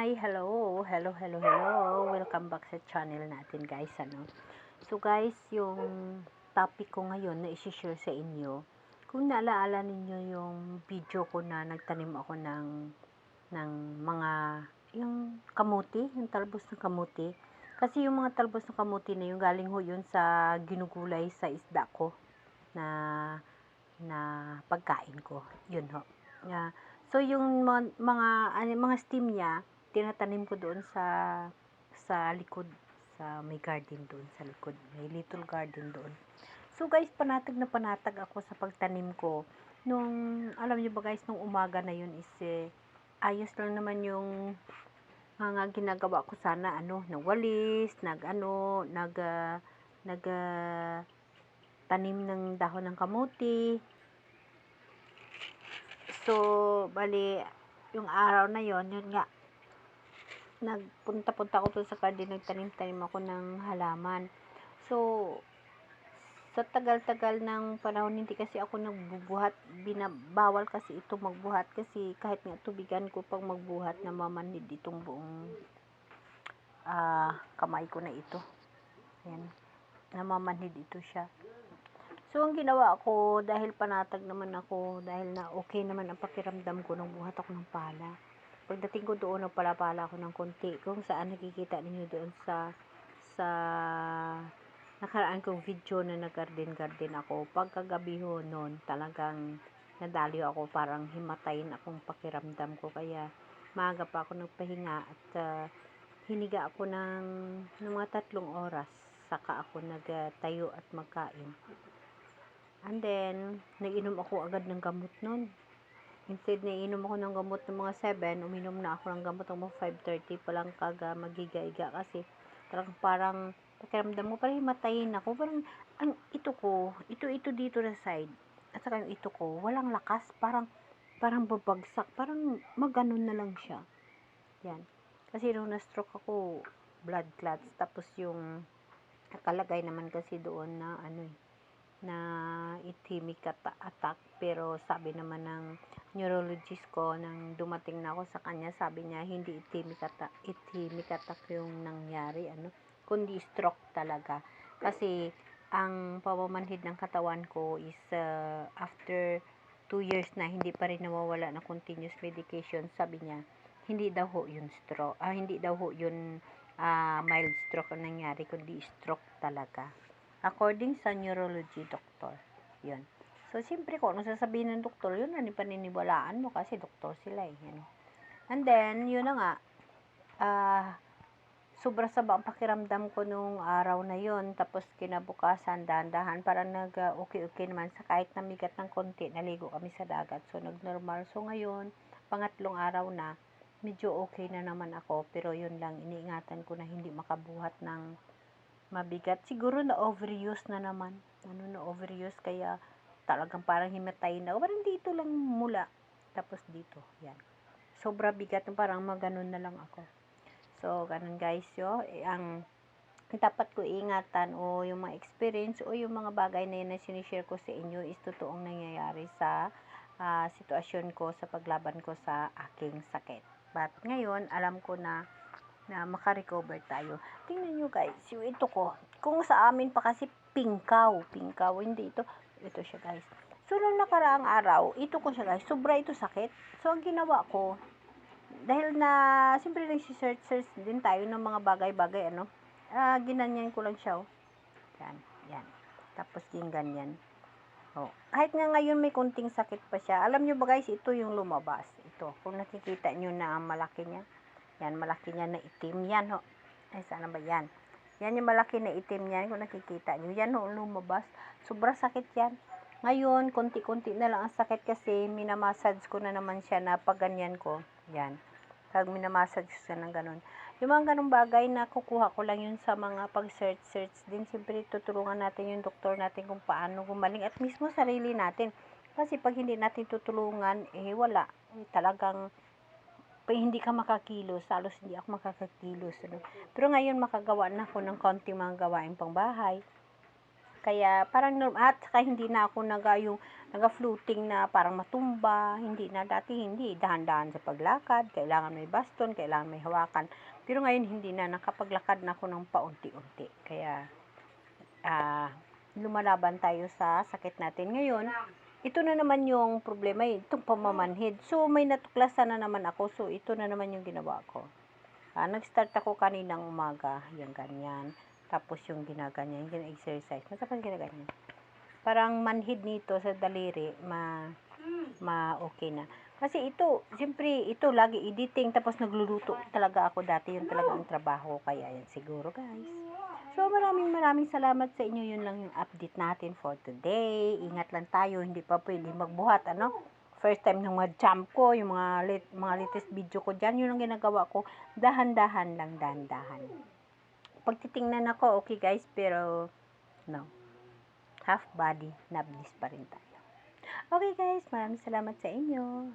Hi, hello, welcome back sa channel natin guys, So guys, yung topic ko ngayon na isi-share sa inyo, kung naalaala ninyo yung video ko na nagtanim ako ng mga, yung kamuti, yung talbos ng kamuti. Kasi yung mga talbos ng kamuti na yung galing ho yun sa ginugulay sa isda ko na pagkain ko. Yun ho. So yung mga stem niya, tinatanim ko doon sa likod, sa may garden doon sa likod. May little garden doon. So guys, panatag na panatag ako sa pagtanim ko. Alam niyo ba guys, nung umaga na yun is ayos lang naman yung mga ginagawa ko sana, nagwalis, tanim ng dahon ng kamuti. So, bali, yung araw na yon yun nga, nagpunta-punta ako doon sa garden, nagtanim-tanim ako ng halaman. So, sa tagal-tagal ng panahon, hindi kasi ako nagbubuhat, bawal kasi ito magbuhat, kasi kahit nga tubigan ko pag magbuhat, namamanhid itong buong kamay ko na ito. Ayan, namamanhid ito siya. So, ang ginawa ko, dahil panatag naman ako, dahil na okay naman ang pakiramdam ko nung buhat ako ng pala. Pagdating ko doon, nagpala-pala ako ng konti. Kung saan nakikita ninyo doon sa nakaraan kong video na nag-garden ako. Pagkagabi ho noon, talagang nadaliw ako, parang himatayin akong pakiramdam ko. Kaya, maaga pa ako nagpahinga at hiniga ako ng mga 3 oras. Saka ako nagtayo at magkain. And then, nag-inom ako agad ng gamot nun. Instead na inom ako ng gamot ng mga 7, uminom na ako ng gamot ng mga 5:30 pa lang magiga-iga kasi parang pakiramdam mo parang himatayin ako. Parang ang ito dito na side at saka yung ito ko, walang lakas. Parang babagsak. Parang maganon na lang siya. Yan. Kasi nung na-stroke ako, blood clots. Tapos yung nakalagay naman kasi doon na na ischemic attack, pero sabi naman ng neurologist ko nang dumating na ako sa kanya, sabi niya hindi ischemic attack yung nangyari, kundi stroke talaga. Kasi ang pamamanhid ng katawan ko is after 2 years na hindi pa rin nawawala ng continuous medication. Sabi niya hindi daw ho yun stroke, hindi daw ho yun mild stroke ang nangyari, kundi stroke talaga. According sa neurology doctor. Yun. So, siyempre kung ano sasabihin ng doktor, yun na paniniwalaan mo kasi doktor sila eh. And then, yun na nga, sobra saba ang pakiramdam ko nung araw na yun. Tapos, kinabukasan, dahan-dahan, parang okay naman. Sa kahit namigat ng konti, naligo kami sa dagat. So, nag-normal. So, ngayon, pangatlong araw na, medyo okay na naman ako. Pero yun lang, iniingatan ko na hindi makabuhat ng mabigat. Siguro na overuse na naman. Na overuse kaya talagang parang himatayin na. Parang dito lang mula. Tapos dito. Yan. Sobra bigat. Parang maganon na lang ako. So, ganun guys yo. Ang dapat ko ingatan o yung mga experience o yung mga bagay na yun na sinishare ko sa inyo is totoong nangyayari sa sitwasyon ko sa paglaban ko sa aking sakit. But ngayon, alam ko na makarecover tayo. Tingnan nyo guys, yung ito ko. Kung sa amin pa kasi pingkaw, hindi ito. Ito siya guys. So, nung nakaraang araw, ito ko siya guys. Sobra ito sakit. So, ang ginawa ko, dahil na, siyempre nagsisearch din tayo ng mga bagay-bagay, ginanyan ko lang siya, Yan. Tapos din ganyan. Kahit nga ngayon may kunting sakit pa siya. Alam nyo ba guys, ito yung lumabas. Ito, kung nakikita nyo na ang malaki niya. Yan, malaki niya na itim. Yan, ho. Ay, sana ba yan? Yan yung malaki na itim niyan. Kung nakikita nyo. Yan, ho, lumabas. Sobra sakit yan. Ngayon, konti-konti na lang ang sakit kasi minamassage ko na naman siya na pag ganyan ko. Yan. Pag minamassage ko siya ng ganun. Yung mga ganung bagay na kukuha ko lang yun sa mga pag-search din. Siyempre, tutulungan natin yung doktor natin kung paano gumaling. At mismo sarili natin. Kasi pag hindi natin tutulungan, wala. Talagang hindi ka makakilos, halos hindi ako makakakilos. Pero ngayon makagawa na ako ng konting mga gawain pang bahay. Kaya parang at saka hindi na ako naga-floating na parang matumba, hindi na, dati hindi, dahan-dahan sa paglakad, kailangan may baston, kailangan may hawakan. Pero ngayon hindi na, nakapaglakad na ako ng paunti-unti. Kaya lumalaban tayo sa sakit natin. Ngayon, ito na naman yung problema, itong pamamanhid. So may natuklasan na naman ako, so ito na naman yung ginawa ko. Nag-start ako kaninang umaga, yung ganyan. Tapos yung ginaganyan, yung exercise. Tapos ginaganyan. Parang manhid nito sa daliri, okay na. Kasi ito, siyempre, ito lagi editing, tapos nagluluto talaga ako dati, yun talaga ang trabaho, kaya yan siguro guys. So maraming salamat sa inyo, yun lang yung update natin for today. Ingat lang tayo, hindi pa pwede magbuhat, first time nung mag-jump ko, yung mga latest video ko dyan, yun ang ginagawa ko, dahan-dahan lang, dahan-dahan. Pag titingnan ako, okay guys, pero no, half body, nablis pa rin tayo. Okay guys, maraming salamat sa inyo.